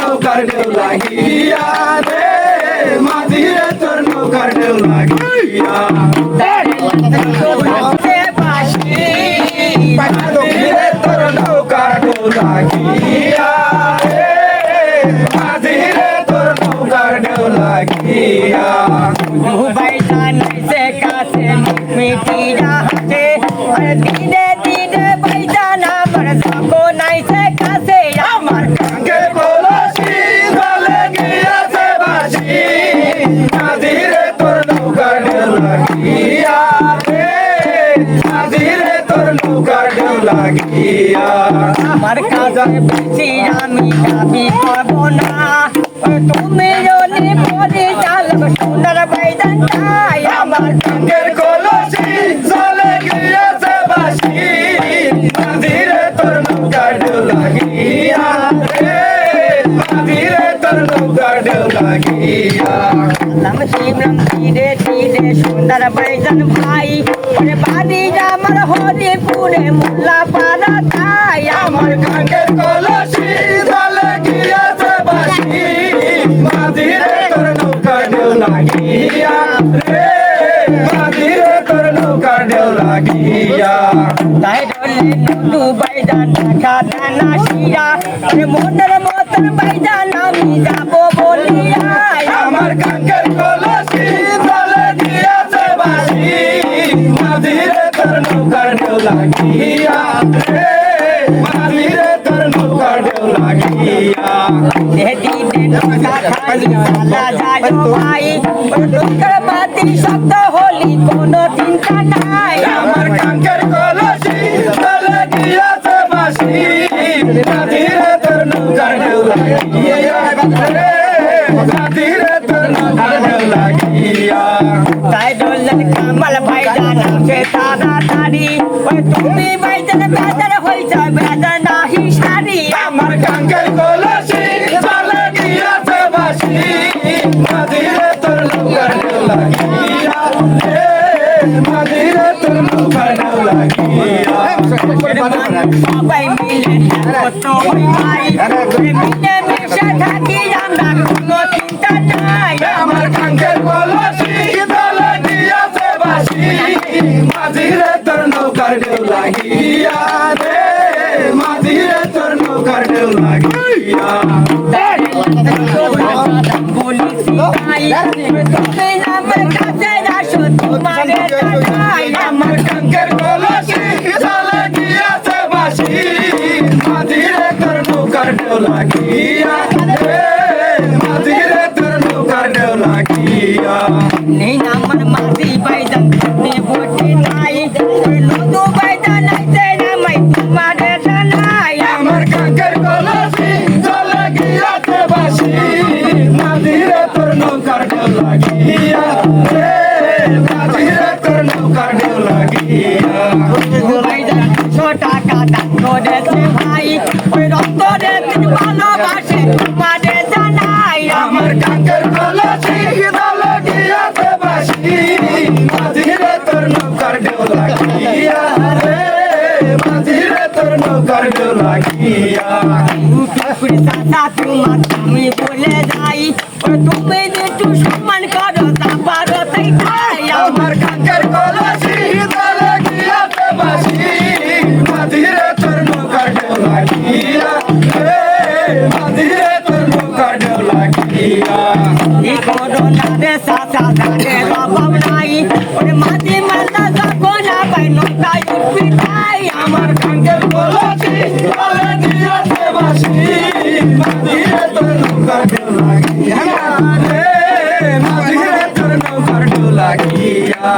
নৌকার ঢেউ লাগিয়া রে মাঝিরে তোর নৌকার ঢেউ লাগিয়া মাঝিরে তোর নৌকার ঢেউ লাগিয়া রে মাঝিরে তোর নৌকার ঢেউ লাগিয়া से कासे मिट्टी रहते और धीरे धीरे बैठाना पर सबको नहीं से कासे আমার কাঙ্গে বলছি দলে গিয়াছে বাসি মাঝিরে তোর নৌকার ঢেউ লাগিয়া রে মাঝিরে তোর নৌকার ঢেউ লাগিয়া আমার কাছে বেশি আমি দাবি করবো না তুমি যদি পরে চালব সুন্দর বাইদান চাই আমার কাঙ্গের কলসি জলে গিয়াছে বাসি মাঝিরে তোর নৌকার ঢেউ লাগিয়া রে মাঝিরে তোর নৌকার ঢেউ লাগিয়া নাম শিবরাম ধীরে ধীরে সুন্দর বাইদান ভাই ওরে বাড়ি আমার হরিপুরে মোল্লা পাড়া তাই আমার কাঙ্গের কলসি জলে গিয়াছে বাসি মাঝিরে তোর নৌকার ঢেউ লাগিয়া রে মাঝিরে তোর নৌকার ঢেউ লাগিয়া তাই ডলে নুডু বাইদান টাকা দানা শিরা ওরে মনের মতন বাইদান আমি যাবো বলিয়া আমার কাঙ্গের কলসি জলে গিয়াছে বাসি মাঝিরে তোর নৌকার ঢেউ লাগিয়া রে মাঝিরে তোর নৌকার ঢেউ লাগিয়া দিনে নৌকা খালি চালা যায় ভাই ওরে নৌকার বাতি শব্দ হলি কোনো চিন্তা নাই আমার কাঙ্গের কলসি জলে গিয়াছে বাসি মাঝিরে তোর নৌকার ঢেউ লাগিয়া রে মাঝিরে তোর নৌকার ঢেউ লাগিয়া তাই ডলে কামাল বাইদান আছে তাড়াতাড়ি ওই তুমি বাইদান বেদার হইছে বেদার নাহি সারি আমার কাঙ্গের কলসি জলে গিয়াছে বাসি মাঝিরে তোর নৌকার ঢেউ লাগিয়া রে মাঝিরে তোর নৌকার ঢেউ লাগিয়া সবাই মিলে একত্র হই ভাই মিলে মিশে থাকি আমরা কোনো চিন্তা নাই আমার কাঙ্গের কলসি জলে গিয়াছে বাসি মাঝিরে তোর নৌকার ঢেউ লাগিয়া রে মাঝিরে তোর নৌকার ঢেউ লাগিয়া বলি সিপাই তুমি আমার কাছে আসো তোমারে জানাই আমার কাঙ্গের কলসি জলে গিয়াছে বাসি মাঝিরে তোর নৌকার ঢেউ লাগিয়া রে মাঝিরে তোর নৌকার ঢেউ লাগিয়া নেই আমার মাঝি বাইদান নে বটে নাই নদু বাইদান আইতে নামাই তোমারে জানাই আমার কাঙ্গের কলসি জলে গিয়াছে বাসি মাঝিরে তোর নৌকার ঢেউ লাগিয়া রে মাঝিরে তোর নৌকার ঢেউ লাগিয়া বাইদান ছোটা কাটা করেছে ভাই ওই রক্তরে দিন ভালোবাসে তোমারে জানাই আমার কাঙ্গের কলসি জলে গিয়াছে বাসি মাঝিরে তোর নৌকার ঢেউ লাগিয়া রে মাঝিরে তোর নৌকার ঢেউ লাগিয়া পুকুরি সাথা তোমার আমি বলে যাই ওই তুমি একটু সম্মান করো তারপরও তাই তাই আমার কাঙ্গের কলসি জলে গিয়াছে বাসি মাঝিরে তোর নৌকার ঢেউ লাগিয়া রে মাঝিরে তোর নৌকার ঢেউ লাগিয়া এই করোনা রে সাথা জানে অভাব নাই ওই মাঝে মাথা যখন পাই নৌকায় উঠবি তাই আমার কাঙ্গের কলসি জলে গিয়াছে বাসি মাঝিরে তোর নৌকার ঢেউ লাগিয়া রে মাঝিরে তোর নৌকার ঢেউ লাগিয়া